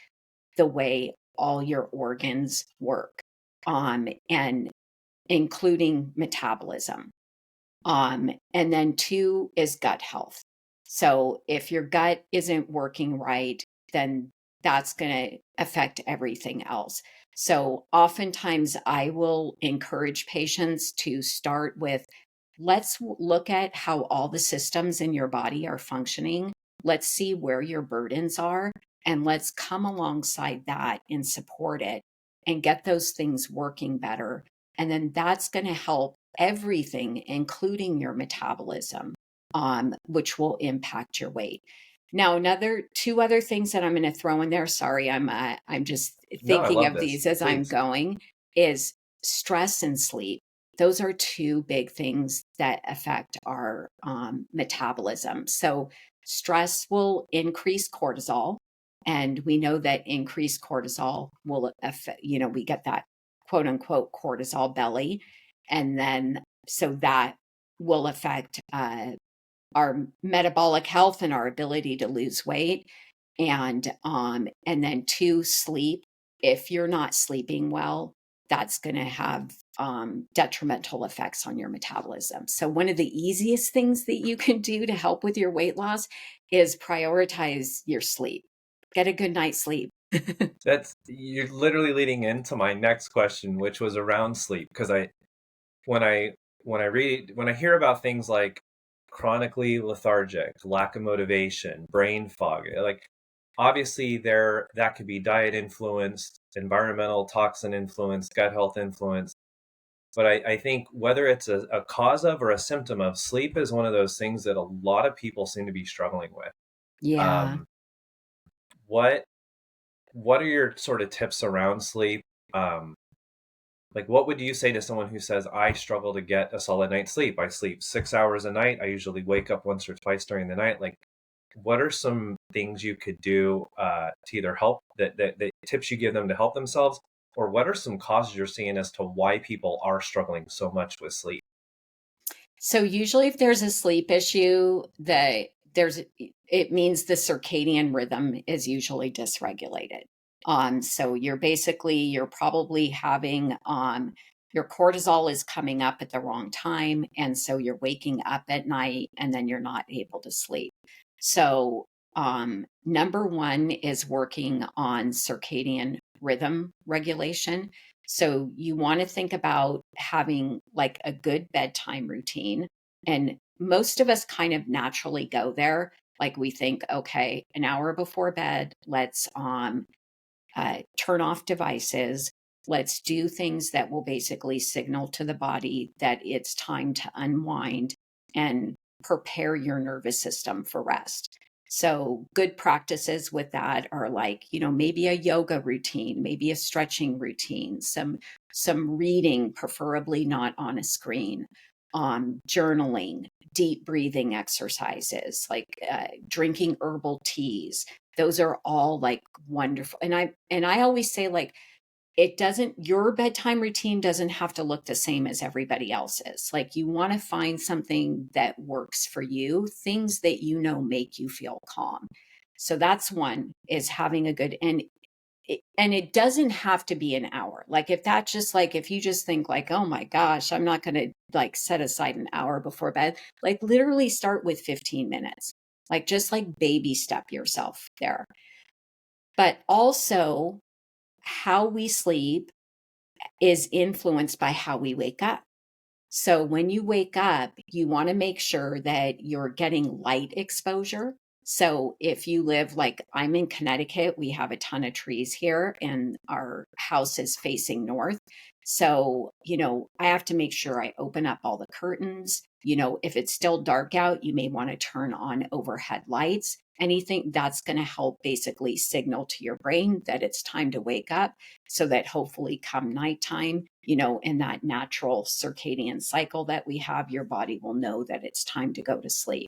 Speaker 2: the way all your organs work, and including metabolism. And then two is gut health. So if your gut isn't working right, then that's going to affect everything else. So oftentimes I will encourage patients to start with, look at how all the systems in your body are functioning. Let's see where your burdens are, and let's come alongside that and support it and get those things working better. And then that's going to help everything, including your metabolism, which will impact your weight. Now, two other things that I'm going to throw in there. Sorry, I'm just
Speaker 1: No, I
Speaker 2: thinking
Speaker 1: love
Speaker 2: of
Speaker 1: this.
Speaker 2: these as I'm
Speaker 1: Please.
Speaker 2: going. Is stress and sleep. Those are two big things that affect our metabolism. So, stress will increase cortisol, and we know that increased cortisol will affect. We get that quote unquote cortisol belly, and then so that will affect our metabolic health and our ability to lose weight. And then two, sleep. If you're not sleeping well, that's going to have detrimental effects on your metabolism. So one of the easiest things that you can do to help with your weight loss is prioritize your sleep. Get a good night's sleep.
Speaker 1: You're literally leading into my next question, which was around sleep. Because when I when I hear about things like chronically lethargic, lack of motivation, brain fog, like obviously that could be diet influenced, environmental toxin influence, gut health influence. But I think whether it's a cause of or a symptom of, sleep is one of those things that a lot of people seem to be struggling with.
Speaker 2: Yeah.
Speaker 1: Um, what what are your sort of tips around sleep? Um, like, what would you say to someone who says, I struggle to get a solid night's sleep? I sleep 6 hours a night. I usually wake up once or twice during the night. Like, what are some things you could do to either help that tips you give them to help themselves, or what are some causes you're seeing as to why people are struggling so much with sleep?
Speaker 2: So usually if there's a sleep issue, it means the circadian rhythm is usually dysregulated. So you're probably having your cortisol is coming up at the wrong time, and so you're waking up at night and then you're not able to sleep. So number one is working on circadian rhythm regulation. So you want to think about having like a good bedtime routine. And most of us kind of naturally go there. Like we think, okay, an hour before bed, let's turn off devices. Let's do things that will basically signal to the body that it's time to unwind and prepare your nervous system for rest. So, good practices with that are like, maybe a yoga routine, maybe a stretching routine, some reading, preferably not on a screen, journaling, deep breathing exercises, like drinking herbal teas. Those are all like wonderful. And I always say, like, your bedtime routine doesn't have to look the same as everybody else's. Like, you want to find something that works for you, things that make you feel calm. So that's one, is having a good, and it doesn't have to be an hour. Like, if you just think like, oh my gosh, I'm not going to like set aside an hour before bed, like literally start with 15 minutes. Like, just like baby step yourself there. But also, how we sleep is influenced by how we wake up. So when you wake up, you want to make sure that you're getting light exposure. So if you live, like, I'm in Connecticut, we have a ton of trees here and our house is facing north. So, I have to make sure I open up all the curtains. If it's still dark out, you may want to turn on overhead lights. Anything that's going to help basically signal to your brain that it's time to wake up, so that hopefully come nighttime, in that natural circadian cycle that we have, your body will know that it's time to go to sleep.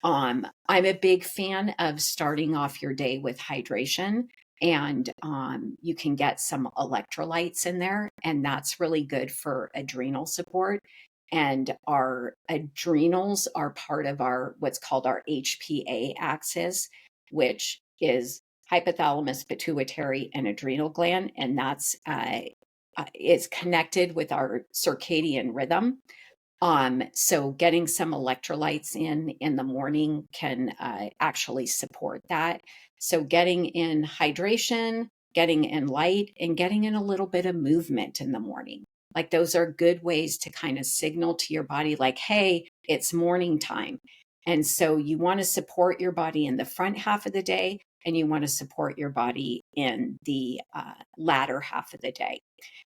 Speaker 2: I'm a big fan of starting off your day with hydration, and you can get some electrolytes in there, and that's really good for adrenal support. And our adrenals are part of our what's called our HPA axis, which is hypothalamus, pituitary, and adrenal gland, and that's is connected with our circadian rhythm. So getting some electrolytes in the morning can actually support that. So getting in hydration, getting in light, and getting in a little bit of movement in the morning. Like, those are good ways to kind of signal to your body, like, hey, it's morning time. And so you want to support your body in the front half of the day, and you want to support your body in the latter half of the day.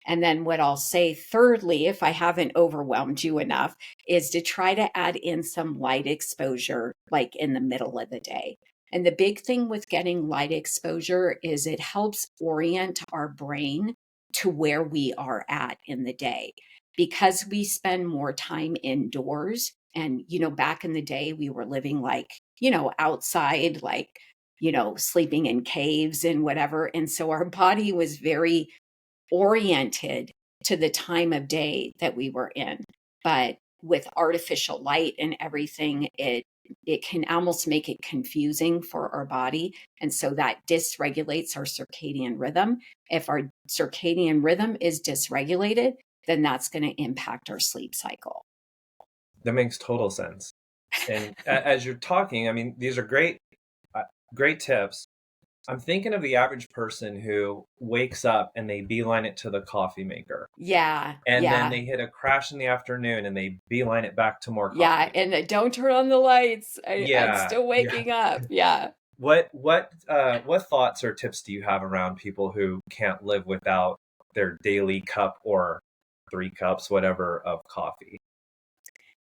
Speaker 2: And then what I'll say thirdly, if I haven't overwhelmed you enough, is to try to add in some light exposure, like in the middle of the day. And the big thing with getting light exposure is it helps orient our brain to where we are at in the day. Because we spend more time indoors, and, back in the day, we were living like, outside, like, sleeping in caves and whatever. And so our body was very oriented to the time of day that we were in. But with artificial light and everything, it can almost make it confusing for our body. And so that dysregulates our circadian rhythm. If our circadian rhythm is dysregulated, then that's going to impact our sleep cycle.
Speaker 1: That makes total sense. And as you're talking, I mean, these are great tips. I'm thinking of the average person who wakes up and they beeline it to the coffee maker.
Speaker 2: Yeah.
Speaker 1: And then
Speaker 2: Yeah.
Speaker 1: they hit a crash in the afternoon and they beeline it back to more coffee.
Speaker 2: Yeah. And don't turn on the lights. I'm
Speaker 1: Yeah.
Speaker 2: still waking up. Yeah.
Speaker 1: What thoughts or tips do you have around people who can't live without their daily cup or 3 cups, whatever, of coffee,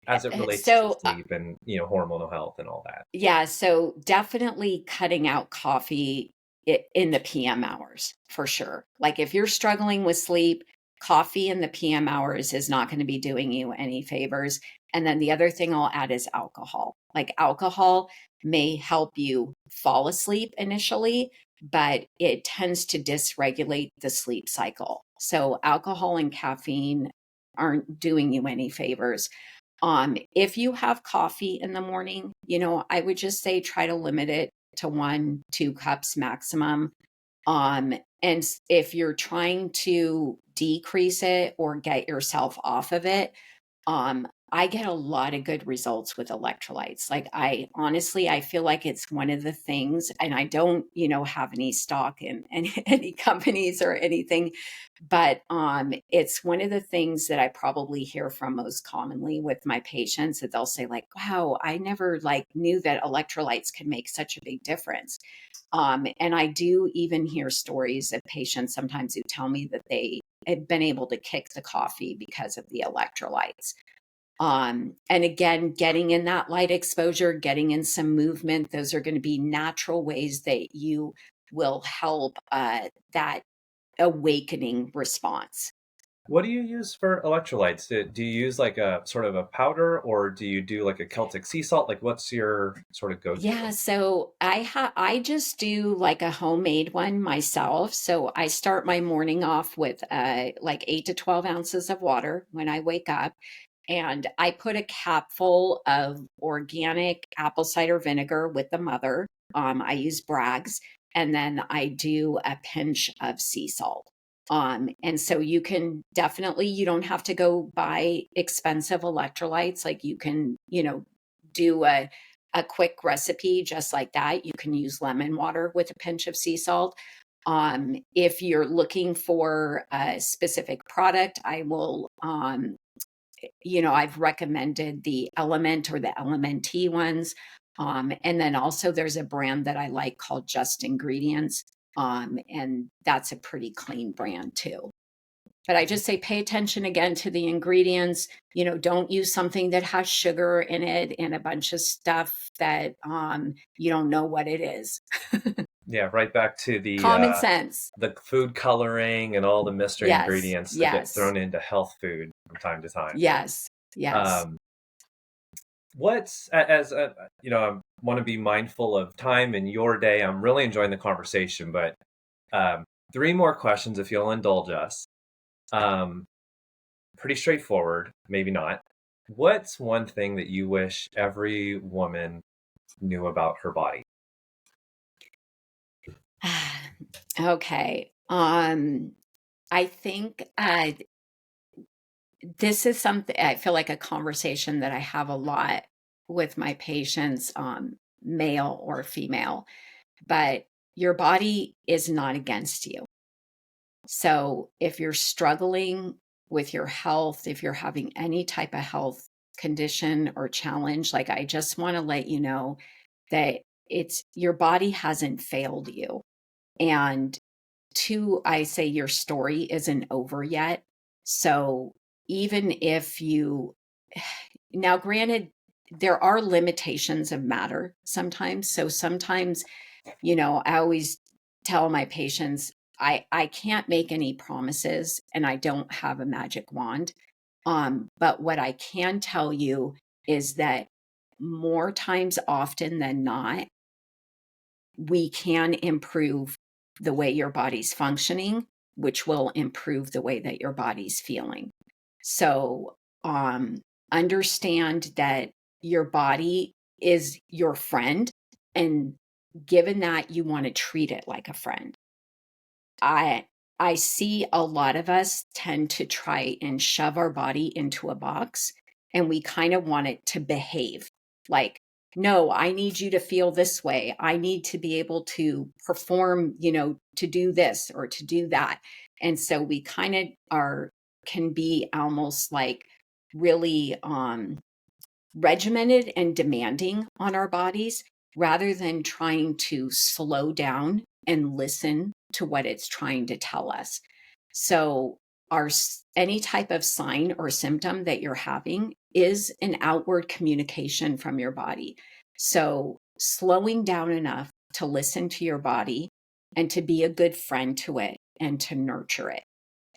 Speaker 1: as it relates to
Speaker 2: So,
Speaker 1: sleep and hormonal health and all that?
Speaker 2: yeah, so definitely cutting out coffee in the PM hours, for sure. Like, if you're struggling with sleep, coffee in the PM hours is not going to be doing you any favors. And then the other thing I'll add is alcohol. Like, alcohol may help you fall asleep initially, but it tends to dysregulate the sleep cycle. So alcohol and caffeine aren't doing you any favors. If you have coffee in the morning, I would just say try to limit it to 1, 2 cups maximum. And if you're trying to decrease it or get yourself off of it, I get a lot of good results with electrolytes. Like, I honestly, I feel like it's one of the things, and I don't, have any stock in any companies or anything, but it's one of the things that I probably hear from most commonly with my patients, that they'll say like, wow, I never like knew that electrolytes can make such a big difference. And I do even hear stories of patients sometimes who tell me that they have been able to kick the coffee because of the electrolytes. And again, getting in that light exposure, getting in some movement, those are going to be natural ways that you will help that awakening response.
Speaker 1: What do you use for electrolytes? Do you use like a sort of a powder, or do you do like a Celtic sea salt? Like, what's your sort of
Speaker 2: Yeah,
Speaker 1: go-to?
Speaker 2: so I just do like a homemade one myself. So I start my morning off with like 8 to 12 ounces of water when I wake up, and I put a capful of organic apple cider vinegar with the mother. I use Bragg's, and then I do a pinch of sea salt. And so you can definitely, you don't have to go buy expensive electrolytes. Like you can, do a quick recipe just like that. You can use lemon water with a pinch of sea salt. If you're looking for a specific product, I will, I've recommended the Element or the LMNT ones. And then also there's a brand that I like called Just Ingredients. And that's a pretty clean brand too. But I just say pay attention again to the ingredients. Don't use something that has sugar in it and a bunch of stuff that you don't know what it is.
Speaker 1: Yeah, right back to
Speaker 2: Common sense.
Speaker 1: the food coloring and all the mystery
Speaker 2: Yes,
Speaker 1: ingredients that get
Speaker 2: yes,
Speaker 1: thrown into health food from time to time.
Speaker 2: yes, yes.
Speaker 1: Um, what's as a, I want to be mindful of time in your day. I'm really enjoying the conversation, but um, three more questions if you'll indulge us. Um, Pretty straightforward, maybe not. What's one thing that you wish every woman knew about her body?
Speaker 2: Okay. I think this is something I feel like a conversation that I have a lot with my patients, male or female, but your body is not against you. So if you're struggling with your health, if you're having any type of health condition or challenge, like I just want to let you know that it's your body hasn't failed you. And two, I say your story isn't over yet. So even if you, now granted, there are limitations of matter sometimes. So sometimes, I always tell my patients, I can't make any promises and I don't have a magic wand. But what I can tell you is that more times often than not, we can improve the way your body's functioning, which will improve the way that your body's feeling. So, understand that your body is your friend, and given that, you want to treat it like a friend. I I see a lot of us tend to try and shove our body into a box, and we kind of want it to behave like, no, I need you to feel this way. I need to be able to perform, to do this or to do that. And so we kind of are can be almost like really regimented and demanding on our bodies rather than trying to slow down and listen to what it's trying to tell us. So, any type of sign or symptom that you're having is an outward communication from your body. So, slowing down enough to listen to your body and to be a good friend to it and to nurture it.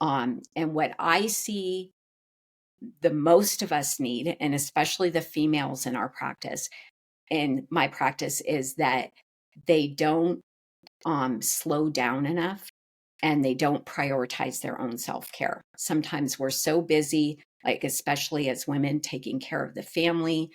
Speaker 2: And what I see the most of us need, and especially the females in our practice, in my practice, is that they don't slow down enough and they don't prioritize their own self care. Sometimes we're so busy, like, especially as women, taking care of the family,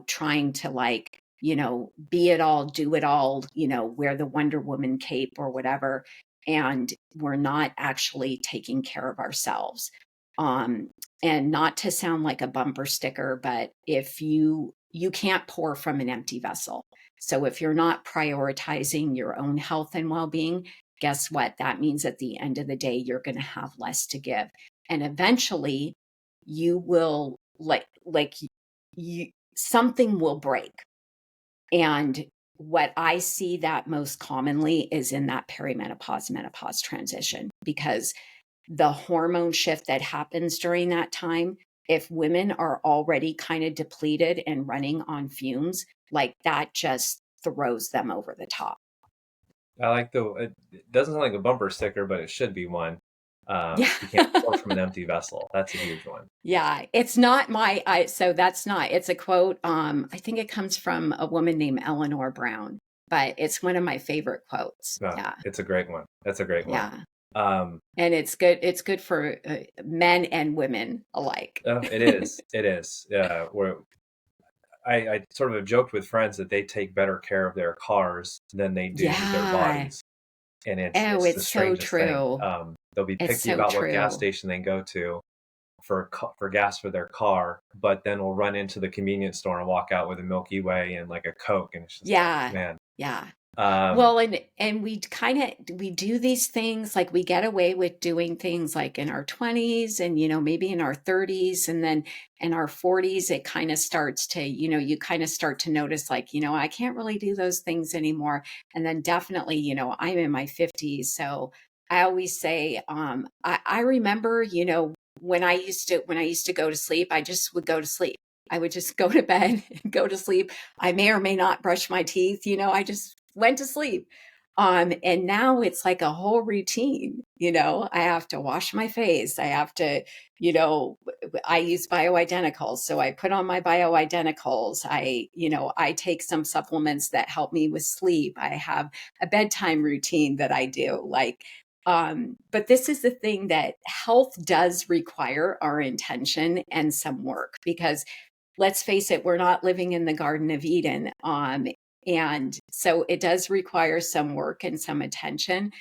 Speaker 2: trying to, like, be it all, do it all, wear the Wonder Woman cape or whatever. And we're not actually taking care of ourselves. Um, and not to sound like a bumper sticker, but if you can't pour from an empty vessel. So if you're not prioritizing your own health and well-being, guess what? That means at the end of the day, you're going to have less to give. And eventually you will like you something will break. And what I see that most commonly is in that perimenopause menopause transition, because the hormone shift that happens during that time, if women are already kind of depleted and running on fumes, like that just throws them over the top.
Speaker 1: I like it doesn't sound like a bumper sticker, but it should be one.
Speaker 2: Yeah.
Speaker 1: You can't pour from an empty vessel. That's a huge one.
Speaker 2: Yeah, it's not so that's not, it's a quote, I think it comes from a woman named Eleanor Brown, but it's one of my favorite quotes.
Speaker 1: No,
Speaker 2: Yeah.
Speaker 1: it's a great one. That's a great one.
Speaker 2: Yeah.
Speaker 1: Um,
Speaker 2: And it's good for men and women alike.
Speaker 1: it is. It is. Where I sort of have joked with friends that they take better care of their cars than they do their
Speaker 2: Yeah.
Speaker 1: bodies, and
Speaker 2: Oh,
Speaker 1: it's the
Speaker 2: it's so
Speaker 1: strangest thing.
Speaker 2: true.
Speaker 1: They'll be
Speaker 2: It's
Speaker 1: picky
Speaker 2: so
Speaker 1: about what gas
Speaker 2: true.
Speaker 1: station they go to for gas for their car, but then we'll run into the convenience store and walk out with a Milky Way and like a Coke, and it's just like,
Speaker 2: Yeah.
Speaker 1: man.
Speaker 2: Yeah.
Speaker 1: Um,
Speaker 2: Well, and we do these things, like we get away with doing things like in our 20s and maybe in our 30s, and then in our 40s it kind of starts to, you kind of start to notice, like, I can't really do those things anymore. And then definitely, I'm in my 50s, so I always say, I remember, when I used to go to sleep, I just would go to sleep. I would just go to bed and go to sleep. I may or may not brush my teeth, I just went to sleep. And now it's like a whole routine. I have to wash my face. I have to, I use bioidenticals. So I put on my bioidenticals. I take some supplements that help me with sleep. I have a bedtime routine that I do. But this is the thing, that health does require our intention and some work, because let's face it, we're not living in the Garden of Eden. And so it does require some work and some attention.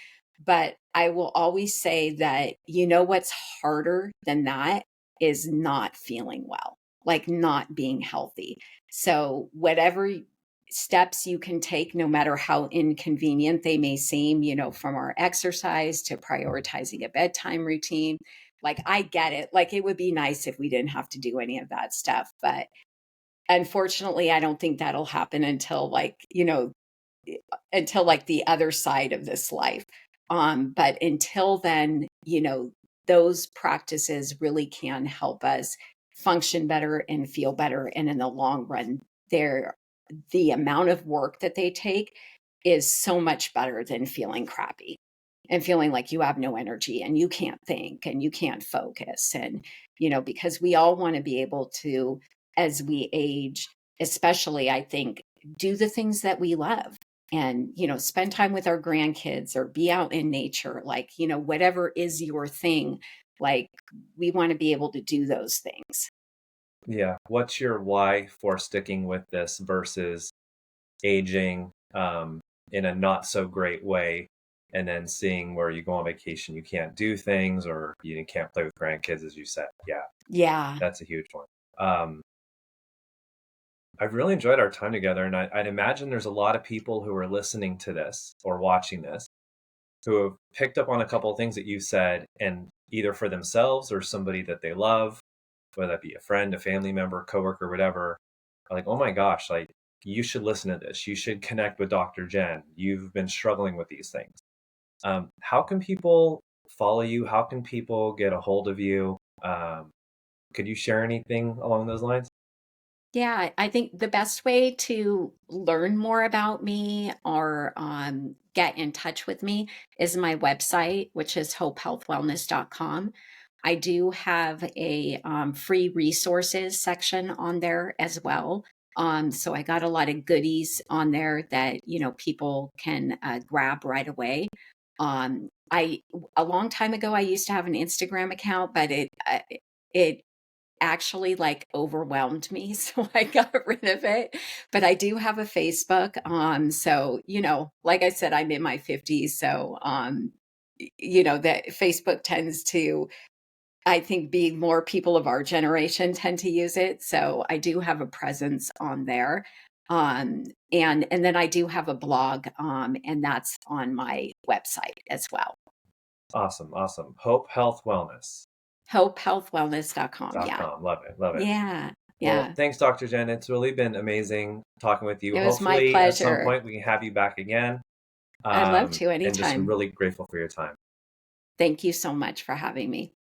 Speaker 2: But I will always say that, what's harder than that is not feeling well, like not being healthy. So, whatever steps you can take, no matter how inconvenient they may seem, from our exercise to prioritizing a bedtime routine, like I get it. Like it would be nice if we didn't have to do any of that stuff. But unfortunately, I don't think that'll happen until like the other side of this life. But until then, those practices really can help us function better and feel better. And in the long run, the amount of work that they take is so much better than feeling crappy and feeling like you have no energy and you can't think and you can't focus. And, because we all want to be able to, as we age, especially, I think, do the things that we love and, spend time with our grandkids or be out in nature, like, whatever is your thing, like we want to be able to do those things.
Speaker 1: yeah. What's your why for sticking with this versus aging in a not so great way, and then seeing where you go on vacation, you can't do things, or you can't play with grandkids, as you said. Yeah,
Speaker 2: Yeah.
Speaker 1: that's a huge one. I've really enjoyed our time together, and I'd imagine there's a lot of people who are listening to this or watching this who have picked up on a couple of things that you said, and either for themselves or somebody that they love, whether that be a friend, a family member, coworker, whatever, are like, oh my gosh, like you should listen to this. You should connect with Dr. Jen. You've been struggling with these things. How can people follow you? How can people get a hold of you? Could you share anything along those lines?
Speaker 2: Yeah, I think the best way to learn more about me or get in touch with me is my website, which is hopehealthwellness.com. I do have a free resources section on there as well. So I got a lot of goodies on there that people can grab right away. I A long time ago I used to have an Instagram account, but it actually like overwhelmed me, so I got rid of it. But I do have a Facebook. So, like I said, I'm in my 50s, so that Facebook tends to, I think, be more people of our generation tend to use it. So I do have a presence on there. And then I do have a blog, and that's on my website as well.
Speaker 1: Awesome, awesome. Hope Health Wellness.
Speaker 2: Hopehealthwellness.com. Yeah.
Speaker 1: .com. Love it, love it.
Speaker 2: Yeah.
Speaker 1: Well,
Speaker 2: Yeah.
Speaker 1: thanks, Dr. Jen. It's really been amazing talking with you.
Speaker 2: It was my
Speaker 1: Hopefully, at some
Speaker 2: pleasure.
Speaker 1: point, we can have you back again.
Speaker 2: I'd love to
Speaker 1: And just
Speaker 2: anytime.
Speaker 1: really grateful for your time.
Speaker 2: Thank you so much for having me.